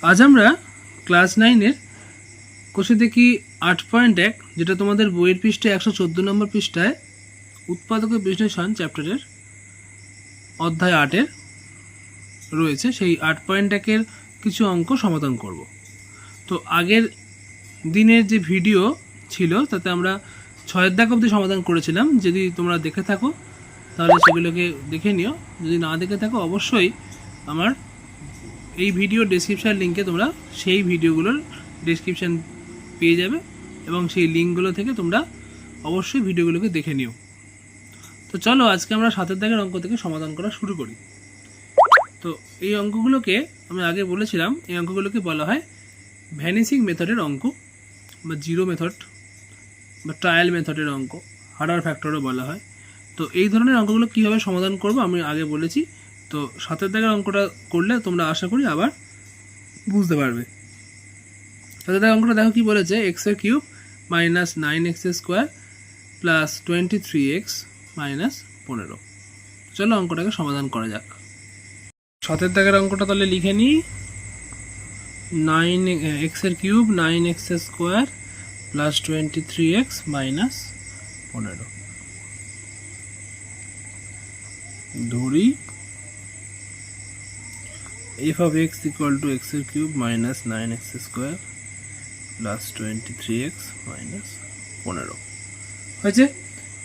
আজ আমরা ক্লাস 9-এর কোষে দেখি 8.1, যেটা তোমাদের বইয়ের পৃষ্ঠায় 114 নম্বর পৃষ্ঠায় উৎপাদক বিশ্লেষণ চ্যাপ্টারের অধ্যায় 8-এর রয়েছে। সেই 8.1-এর কিছু অঙ্ক সমাধান করব। তো আগের দিনের যে ভিডিও ছিল তাতে আমরা 6 দাগ অবধি সমাধান করেছিলাম। যদি তোমরা দেখে থাকো তাহলে সেগুলোকে দেখে নিও, যদি না দেখে থাকো অবশ্যই আমার এই ভিডিও ডেসক্রিপশন লিঙ্কে তোমরা সেই ভিডিওগুলোর ডেসক্রিপশন পেয়ে যাবে এবং সেই লিঙ্কগুলো থেকে তোমরা অবশ্যই ভিডিওগুলোকে দেখে নিও। তো চলো আজকে আমরা 7 দাগের অঙ্ক থেকে সমাধান করা শুরু করি। তো এই অঙ্কগুলোকে আমি আগে বলেছিলাম, এই অঙ্কগুলোকে বলা হয় ভ্যানিসিং মেথডের অঙ্ক বা জিরো মেথড বা ট্রায়াল মেথডের অঙ্ক, হার্ডার ফ্যাক্টরও বলা হয়। তো এই ধরনের অঙ্কগুলো কীভাবে সমাধান করব আমি আগে বলেছি। তো 7 দাগের অঙ্কটা করলে তোমরা আশা করি আবার বুঝতে পারবে। 7 দাগের অঙ্কটা দেখো কি বলেছে, এক্সের cube minus 9x square plus 23x minus 15। চলো অঙ্কটাকে সমাধান করা যাক। 7 দাগের অঙ্কটা তাহলে লিখে নিই, 9x এর cube 9x square plus 23x minus 15 ধরি f of x equal to x এর cube minus 9x square plus 23x minus 15 হয়েছে।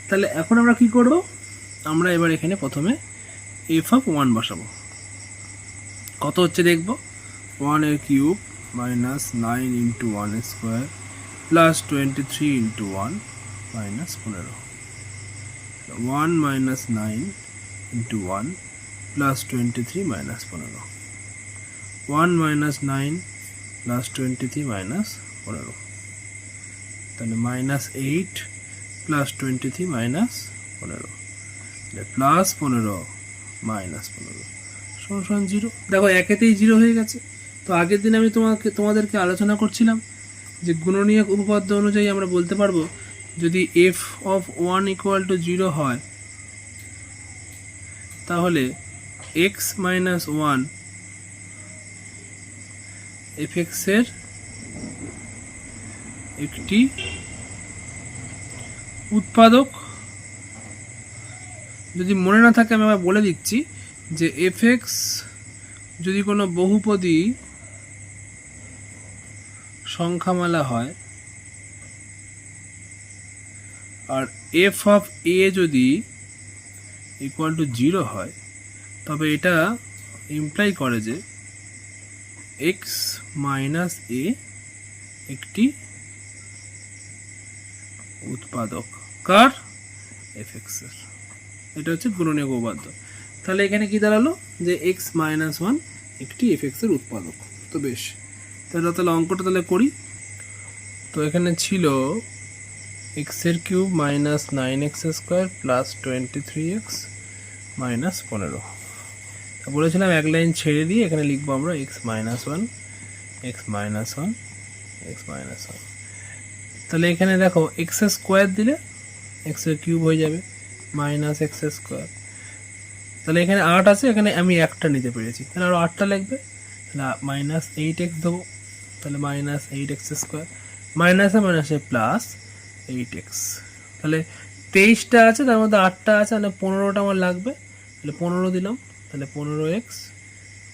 তাহলে এখন আমরা কি করব, আমরা এবার এখানে প্রথমে f of 1 বসাবো। কত হচ্ছে দেখব, 1 এর cube minus 9 into 1 square plus 23 into 1 minus 15। 1 minus 9 into 1 plus 23 minus 15। 1 minus 9 plus 23 minus 15, তাহলে minus 8 plus 23 minus 15 plus 15 minus 15 সমান 0। দেখো একেতেই 0 হয়ে গেছে। তো আগের দিন আমি তোমাদেরকে আলোচনা করছিলাম যে গুণনীয়ক উপপাদ্য অনুযায়ী আমরা বলতে পারবো যদি f of 1 equal to 0 হয় তাহলে x minus 1 fx এর একটি উৎপাদক। যদি মনে না থাকে আমি আবার বলে দিচ্ছি যে fx যদি কোনো বহুপদী সংখ্যামালা হয় আর f of a যদি ইকুয়াল টু 0 হয় তবে এটা ইমপ্লাই করে যে x মাইনাস a একটি উৎপাদক কার, fx এর। এটা হচ্ছে গুণনীয়ক উপপাদ্য। তাহলে এখানে কি দাঁড়ালো যে x মাইনাস 1 একটি fx এর উৎপাদক। তো বেশ, তাহলে অঙ্কটা তাহলে করি। তো এখানে ছিল x এর cube minus 9x square plus 23x minus 15। বলেছিলাম এক লাইন ছেড়ে দিয়ে এখানে লিখবো আমরা x minus 1 x minus 1 x minus 1। তাহলে এখানে দেখো x স্কোয়ার দিলে x এর কিউব হয়ে যাবে মাইনাস x স্কোয়ার। তাহলে এখানে 8 আছে, এখানে আমি একটা নিতে পেরেছি, তাহলে আরও 8টা লাগবে। তাহলে মাইনাস 8x দেবো, তাহলে মাইনাস 8x স্কোয়ার মাইনাসে মাইনাসে প্লাস 8x। তাহলে 23টা আছে, তার মধ্যে 8টা আছে, তাহলে 15টা আমার লাগবে। তাহলে 15 দিলাম, তাহলে 15x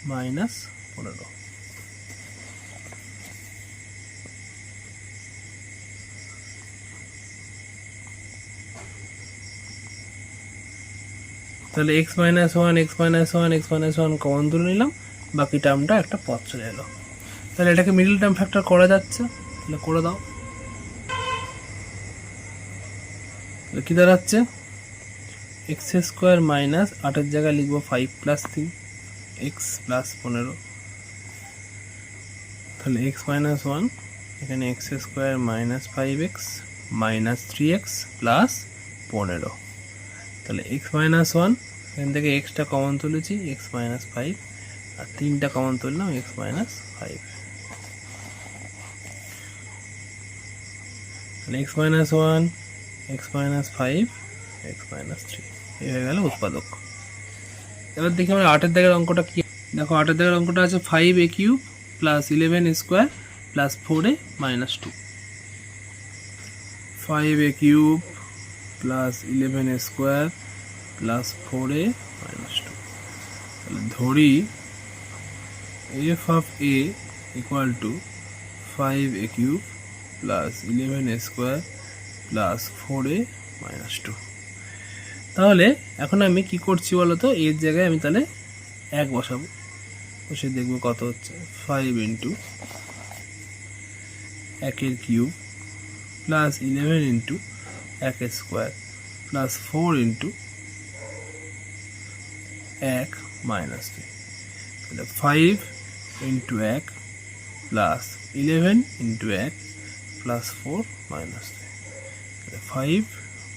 মাইনাস 15। তাহলে x minus 1 x minus 1 x minus 1 common তুলে নিলাম, বাকি টার্মটা একটা পথ চলে এলো। তাহলে এটাকে মিডল টার্ম ফ্যাক্টর করা যাচ্ছে, তাহলে করে দাও। তাহলে কী দাঁড়াচ্ছে, এক্স স্কোয়ার মাইনাস 8-এর জায়গায় লিখবো 5 প্লাস 3 x প্লাস 15। তাহলে x মাইনাস 1 এখানে x square minus 5x minus 3x plus 15। তাহলে x মাইনাস 1 এখান থেকে এক্সটা কমন তুলেছি, x মাইনাস 5 আর 3টা কমন তুললাম x মাইনাস 5। তাহলে x minus 1 x minus 5 x minus 3 এই হয়ে গেল উৎপাদক। এবার দেখি আমরা 8 দাগের অঙ্কটা কি। দেখো 8 দাগের অঙ্কটা আছে 5a cube plus 11 square plus 4a minus 2, 5a cube plus 11 square plus 4a minus 2। তাহলে ধরি f of a equal to 5a cube plus 11 square plus 4a minus 2। তাহলে এখন আমি কি করছি বলো তো, এর জায়গায় আমি তাহলে 1 বসাবো, বসে দেখবো কত হচ্ছে। 5 into 1 cube plus 11 into 1 square plus 4 into 1 minus 2। তাহলে 5 into 1 plus 11 into 1 plus 4 minus 2। তাহলে 5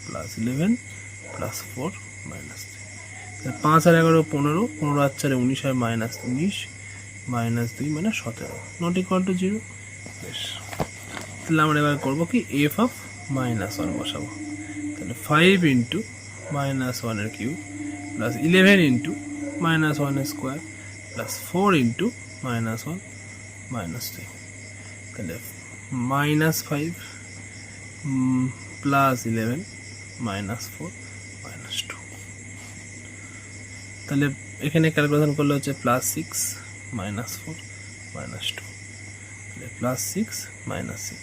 প্লাস 11 প্লাস 4 মাইনাস 2। 5 আর 11 15, 15 আর 4 19 আর মাইনাস 19 মাইনাস 2 মানে 17, নট ইকুয়াল টু 0। বেশ, তাহলে আমরা এবার করবো কি, এফ অফ মাইনাস 1 বসাবো। তাহলে 5 ইন্টু মাইনাস 1 এর cube plus 11 into minus 1 square plus 4 into minus 1 minus 2। তাহলে মাইনাস 5 প্লাস 11 মাইনাস 4 মাইনাস 2। তাহলে এখানে ক্যালকুলেশন করলে হচ্ছে প্লাস 6 মাইনাস 4 মাইনাস 2। তাহলে প্লাস 6 মাইনাস 6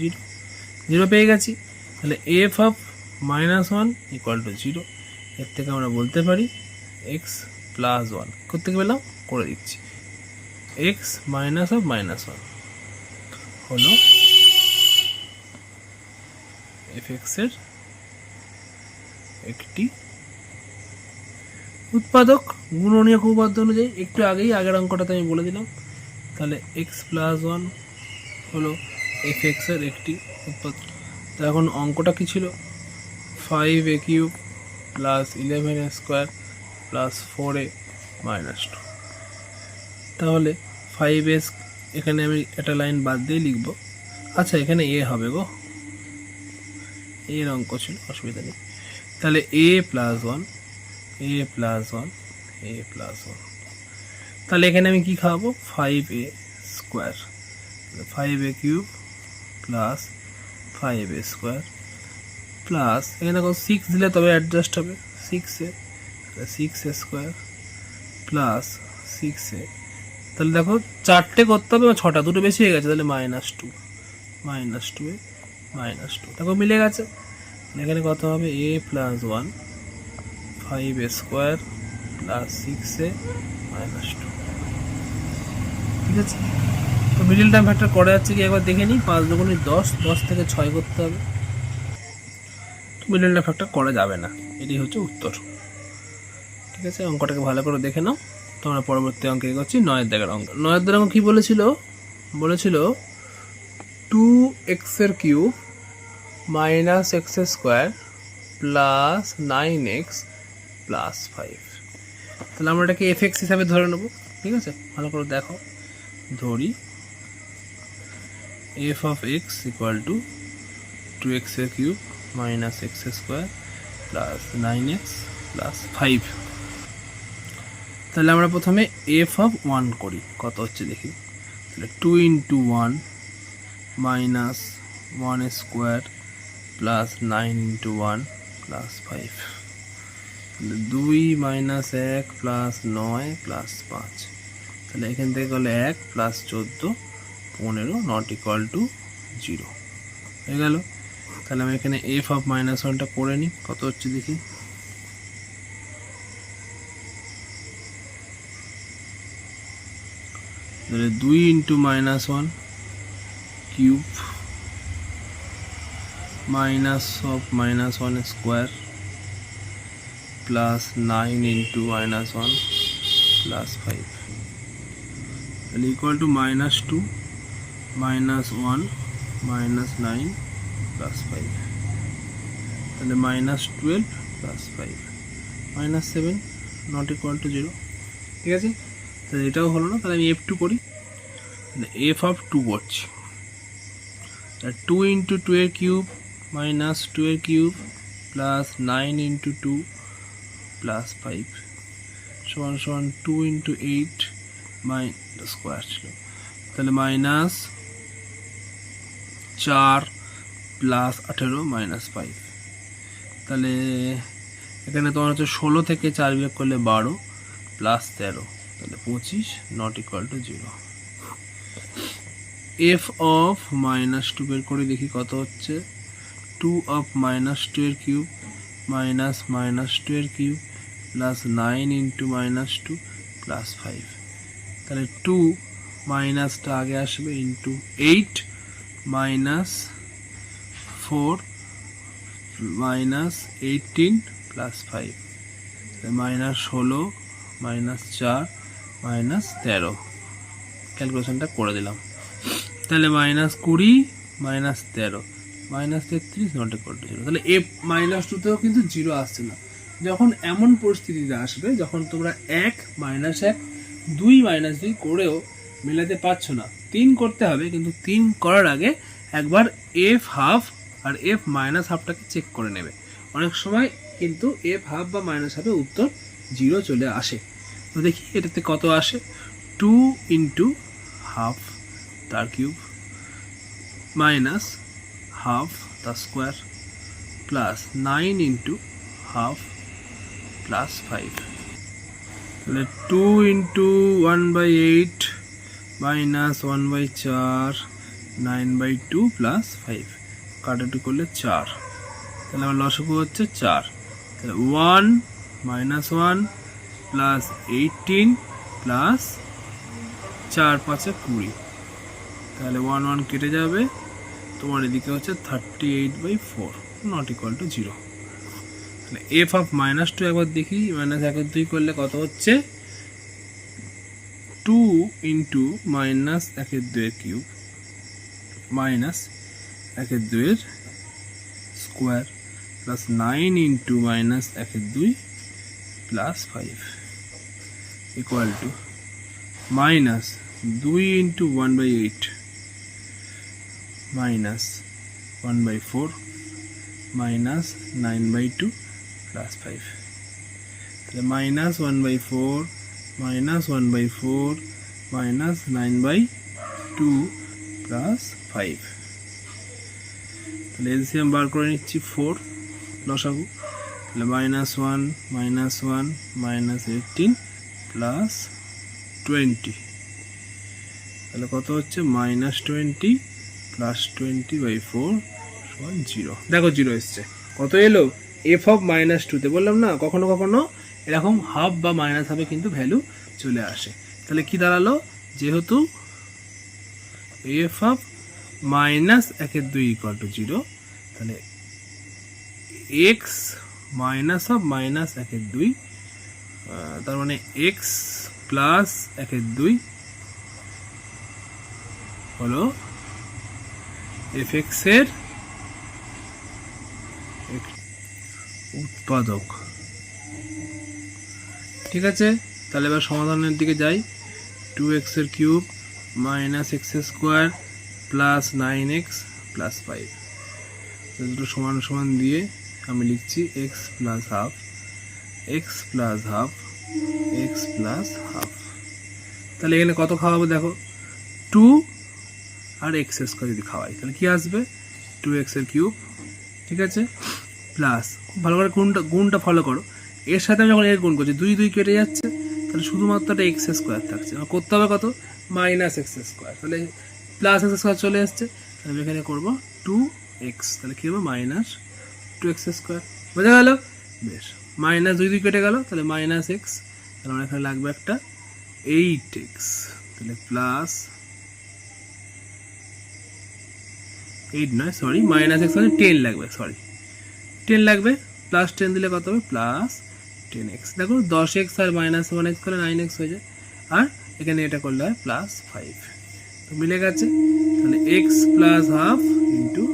0, 0 পেয়ে গেছি। তাহলে F of minus 1 equal to 0। এর থেকে আমরা বলতে পারি এক্স প্লাস 1, কোথেকে পেলাম করে দিচ্ছি, এক্স মাইনাস অফ মাইনাস 1 হলো এফ এক্সের একটি উৎপাদক গুণনীয়ক উপপাদ্য অনুযায়ী। একটু আগের অঙ্কটাতে আমি বলে দিলাম। তাহলে এক্স প্লাস 1 হলো এফ এক্সের একটি উৎপাদক। তো এখন অঙ্কটা কি ছিল, 5a cube plus 11 square plus 4a minus 2। তাহলে 5s এখানে আমি একটা লাইন বাদ দিয়ে লিখব। আচ্ছা, এখানে এ হবে গো, এর অঙ্ক ছিল, অসুবিধা নেই। তাহলে a plus 1, a plus 1, a plus 1। তাহলে এখানে আমি কি খাওয়াবো, 5a square, 5a cube plus 5a square plus এখানে দেখো 6 দিলে তবে অ্যাডজাস্ট হবে, 6a, 6a square plus 6a। তাহলে দেখো 4টে করতে হবে, 6টা, দুটো বেশি হয়ে গেছে, তাহলে মাইনাস 2, মাইনাস 2a মাইনাস 2। দেখো মিলে গেছে। এখানে কত হবে, a plus 1 5a square plus 6a minus 2। ঠিক আছে, তো মিডিল টার্ম ফ্যাক্টর করা যাচ্ছে কি একবার দেখে নিই। 5 দুগুণে 10, 10 থেকে 6 করতে হবে, তো মিডিল টার্ম ফ্যাক্টর করা যাবে না, এটাই হচ্ছে উত্তর। ঠিক আছে, অঙ্কটাকে ভালো করে দেখে নাও। তোমরা পরবর্তী অঙ্কে এগোচ্ছি, 9 দাগের অঙ্ক। 9 দাগের অঙ্ক কী বলেছিল 2x এর cube minus x square plus 9x plus 5। তাহলে আমরা এটাকে এফ এক্স হিসাবে ধরে নেব। ঠিক আছে, ভালো করে দেখো। ধরি F of x equal to 2x এর cube minus x square plus 9x plus 5। তাহলে আমরা প্রথমে এফ অফ 1 করি, কত হচ্ছে দেখি। তাহলে 2 into 1 minus 1 square plus 9 into 1 plus 5। তাহলে 2 মাইনাস 1 প্লাস 9 প্লাস 5। তাহলে এখান থেকে গেলে 1 প্লাস 14 15 নট ইকুয়াল টু 0 হয়ে গেল। তাহলে আমি এখানে এফ অফ মাইনাস 1টা করে নিই, কত হচ্ছে দেখি। তাহলে 2 into minus 1 cube minus of minus 1 square plus 9 into minus 1 plus 5। তাহলে equal to minus 2 minus 1 minus 9 plus 5। তাহলে minus 12 plus 5 minus 7 not equal to 0। ঠিক আছে, তাহলে এটাও হলো না। তাহলে আমি f2 করি। তাহলে এফ অফ 2 করছি। 2 ইন্টু 2 এর কিউব মাইনাস 2 এর কিউব প্লাস 9 ইন্টু 2 প্লাস 5 সমান সমান 2 ইন্টু 8 স্কোয়ার ছিল। তাহলে মাইনাস 4 প্লাস 18 মাইনাস 5। তাহলে এখানে তোমার হচ্ছে 16 থেকে 4 বিয়োগ করলে 12 প্লাস 13, তাহলে 25 not equal to 0। F of -2 বের করে দেখি কত হচ্ছে। 2 অফ -2 এর কিউব মাইনাস -2 এর কিউব প্লাস 9 ইন্টু -2 প্লাস 5। তাহলে 2 মাইনাসটা আগে আসবে into 8 minus 4 minus 18 plus 5, minus 16 minus 4 minus 13। ক্যালকুলেশনটা করে দিলাম। তাহলে minus 20 minus 13 minus 33 not equal to 0। তাহলে এফ -2তেও কিন্তু 0 আসছে না। যখন এমন পরিস্থিতিতে আসবে যখন তোমরা 1 -1 2 -2 করেও মেলাতে পারছো না, 3 করতে হবে, কিন্তু 3 করার আগে একবার এফ হাফ আর এফ মাইনাস হাফটাকে চেক করে নেবে। অনেক সময় কিন্তু এফ হাফ বা মাইনাস হাফে উত্তর 0 চলে আসে। তো দেখি এটাতে কত আসে। 2 ইন্টু হাফ তার কিউব মাইনাস হাফ তার square plus 9 into half plus 5। তাহলে 2 ইন্টু 1/8 মাইনাস 1/4 9/2 প্লাস 5, কাটাটি করলে 4। তাহলে আমার লসাগু হচ্ছে 4। তাহলে 1 মাইনাস 1 প্লাস 18 প্লাস 4 5 20। তাহলে 1 1 কেটে যাবে, তোমার এদিকে হচ্ছে 38/4 নট ইকুয়াল টু 0। তাহলে এফ অফ -2 একবার দেখি, -1/2 করলে কত হচ্ছে। 2 ইন্টু -1/2 এর কিউব মাইনাস 1/2 এর square plus 9 into -1/2 plus 5 equal to minus 2 into 1/8 minus 1/4 minus 9/2 plus 5। তাহলে মাইনাস 1/4 মাইনাস 1/4 মাইনাস 9/2 প্লাস 5। তাহলে এলসিএম বার করে নিচ্ছি 4 লসাগু। তাহলে -1 -1 মাইনাস 18 প্লাস 20। তাহলে কত হচ্ছে -20 প্লাস 20/4 সমান 0। দেখো 0 এসছে। কত এলো? এফ অফ -2তে বললাম না কখনো কখনো এরকম হাফ বা মাইনাস হাফে কিন্তু ভ্যালু চলে আসে। তাহলে কি দাঁড়ালো? যেহেতু এফ অফ -1/2 ইকুয়াল টু 0, তাহলে এক্স মাইনাস অফ -1/2 তার মানে এক্স প্লাস 1/2 হলো এফ এক্স এর উৎপাদক। ঠিক আছে, তাহলে এবার সমাধানের দিকে যাই। 2x এর cube minus x square plus 9x plus 5, দুটো সমান সমান দিয়ে আমি লিখছি x plus half x plus half x plus half. তাহলে এখানে কত খাওয়াবো দেখো, 2 আর এক্স স্কোয়ার যদি খাওয়াই তাহলে কি আসবে? 2x এর কিউব। ঠিক আছে, প্লাস খুব ভালো করে গুণটা ফলো করো। এর সাথে আমি যখন এর গুণ করছি 2 2 কেটে যাচ্ছে, তাহলে শুধুমাত্র একটা এক্স স্কোয়ার থাকছে। আমার করতে হবে কত? Minus x square. তাহলে প্লাস এক্স স্কোয়ার চলে এসছে, তাহলে এখানে করবো 2x। তাহলে কী হবে? Minus 2x square. বোঝা গেল? বেশ, মাইনাস 2 2 কেটে গেল, তাহলে মাইনাস এক্স। তাহলে আমার এখানে লাগবে একটা 8x। তাহলে প্লাস 8 নয়, সরি, মাইনাস এক্স মানে 10 লাগবে, সরি 10 লাগবে। প্লাস 10 দিলে কত হবে? Plus 10x। দেখো 10x আর মাইনাস 1x করলে 9x হয়ে যায়, আর এখানে এটা করলে হয় প্লাস 5। তো মিলে গেছে। তাহলে x plus half into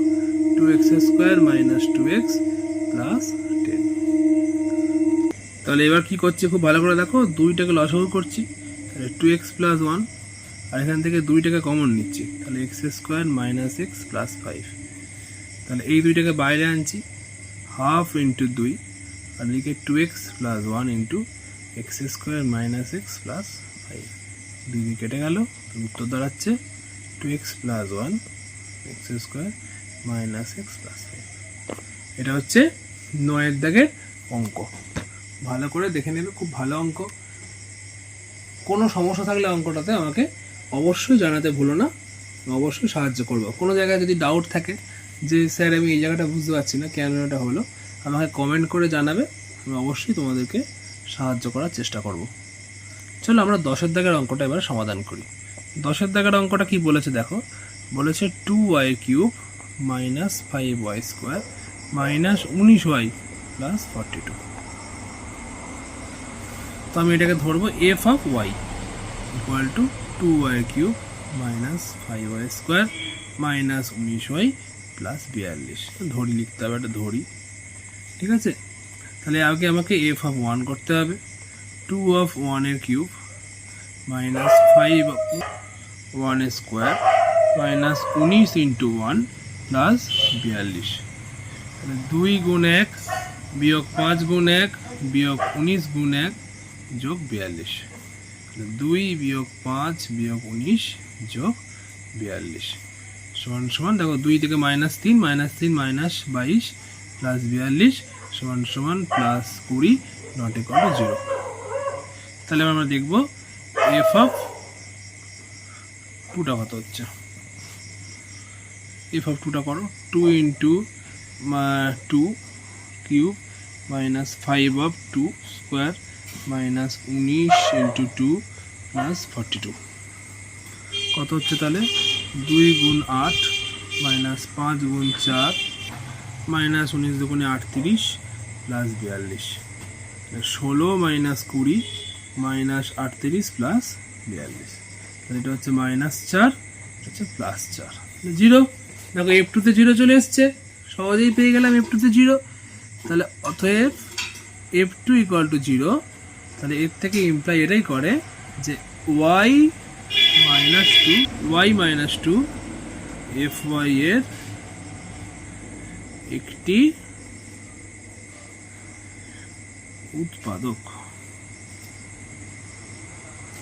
2x square minus 2x plus 10। তাহলে এবার কি করছি খুব ভালো করে দেখো, 2টাকে লসাগু করছি। তাহলে 2x প্লাস 1, আর এখান থেকে 2টাকে কমন নিচ্ছি, তাহলে x square minus x plus 5। তাহলে এই 2টাকে বাইরে আনছি, হাফ ইন্টু 2, আর লিখে 2x plus 1 into x square minus x plus 5। 2 দিয়ে কেটে গেল, উত্তর দাঁড়াচ্ছে 2x + 1 x² - x + 5। এটা হচ্ছে 9 দাগের অঙ্ক। ভালো করে দেখে নেবে, খুব ভালো অঙ্ক। কোনো সমস্যা থাকলে অঙ্কটাতে আমাকে অবশ্যই জানাতে ভুলো না, অবশ্যই সাহায্য করবো। কোনো জায়গায় যদি ডাউট থাকে যে স্যার আমি এই জায়গাটা বুঝতে পারছি না, কেন এটা হলো, আমাকে কমেন্ট করে জানাবে, আমি অবশ্যই তোমাদেরকে সাহায্য করার চেষ্টা করব। চলো আমরা 10 দাগের অঙ্কটা এবার সমাধান করি। 10 দাগের অঙ্কটা কি বলেছে দেখো, বলেছে 2y³ - 5y² - 19y + 42। তো আমি এটাকে ধরবো f(y) = 2y³ - 5y² - 19y + 42। ধরি লিখতে হবে, একটা ধরি, ঠিক আছে। তাহলে আগে আমাকে f(1) করতে হবে। 2(1)³ - 5(1)² - 19 × 1 + 42। তাহলে 2 × 1 - 5 × 1 - 19 × 1 + 42। 2 - 5 - 19 + 42 সমান দেখো 2 থেকে -3 - 3 - 22 + 42 = +20 ≠ 0। তাহলে আমরা দেখব f(2) কত হচ্ছে। f(2) করো, 2 × 2³ - 5(2)² - 19 × 2 + 42 কত হচ্ছে। তাহলে 2 × 8 - 5 × 4 - 19 × 2 = 38 + 42। 16 - 20 - 38 + 42। তাহলে এটা হচ্ছে -4, হচ্ছে +4, 0। দেখো f2 তে 0 চলে এসছে, সহজেই পেয়ে গেলাম f2 তে 0। তাহলে অতএব f2 = 0। তাহলে এর থেকে ইমপ্লাই এটাই করে যে y - 2 fy এর একটি উৎপাদক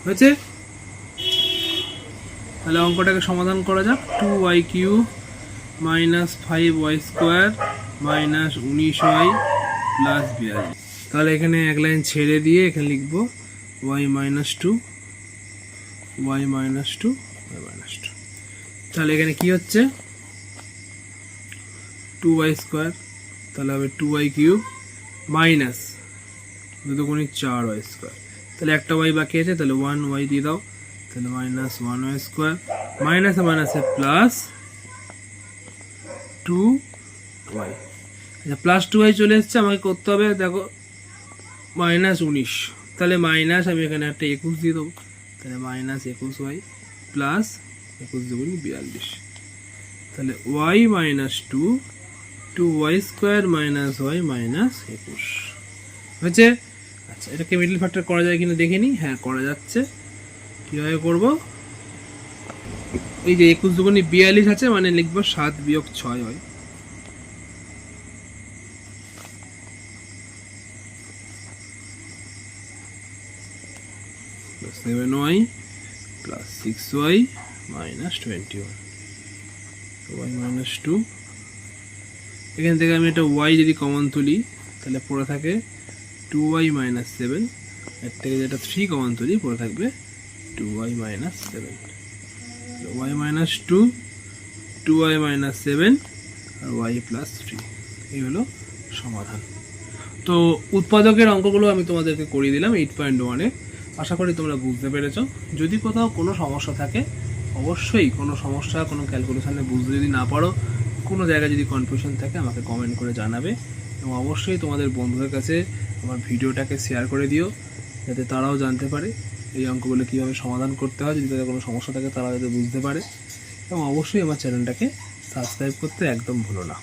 হয়েছে। তাহলে অঙ্কটাকে সমাধান করা যাক। 2y³ - 5y² - 19y + 42। তাহলে এখানে এক লাইন ছেড়ে দিয়ে এখানে লিখবো y - 2 y - 2 y - 2। তাহলে এখানে কি হচ্ছে 2y², তাহলে হবে 2y³ মাইনাস 2 × 4y²। তাহলে একটা y বাকি আছে, তাহলে 1y দিয়ে দাও, তাহলে -1y², মাইনাসে মাইনাসে +2y। আচ্ছা +2y চলে এসছে, আমাকে করতে হবে দেখো -19। তাহলে মাইনাস আমি এখানে একটা 21 দিয়ে দেবো, তাহলে -21y + 21 × 2 = 42। তাহলে y - 2 2y² - y -21 হয়েছে। আচ্ছা এটাকে মিডল ফ্যাক্টর করা যায় কিনা দেখে নিই। হ্যাঁ করা যাচ্ছে। কীভাবে করবো, এই যে 21 × 2 = 42 আছে, মানে লিখবো 7 - 6 হয়। +7y + 6y - 21 y - 2। এখান থেকে আমি একটা y যদি কমন তুলি তাহলে পড়ে থাকে 2y - 7, এর থেকে যেটা 3 কমন তুলি পড়ে থাকবে 2y - 7। y - 2 2y - 7 আর y + 3, এই হলো সমাধান। তো উৎপাদকের অঙ্কগুলো আমি তোমাদেরকে করিয়ে দিলাম 8.1-এ। আশা করি তোমরা বুঝতে পেরেছ। যদি কোথাও কোনো সমস্যা থাকে, অবশ্যই কোনো সমস্যা কোনো ক্যালকুলেশানে বুঝতে যদি না পারো, কোনো জায়গায় যদি কনফিউশন থাকে আমাকে কমেন্ট করে জানাবে, এবং অবশ্যই তোমাদের বন্ধুদের কাছে আমার ভিডিওটাকে শেয়ার করে দিও, যাতে তারাও জানতে পারে এই অঙ্কগুলো কীভাবে সমাধান করতে হয়। যদি তাদের কোনো সমস্যা থাকে তারা যাতে বুঝতে পারে, এবং অবশ্যই আমার চ্যানেলটাকে সাবস্ক্রাইব করতে একদম ভুলো না।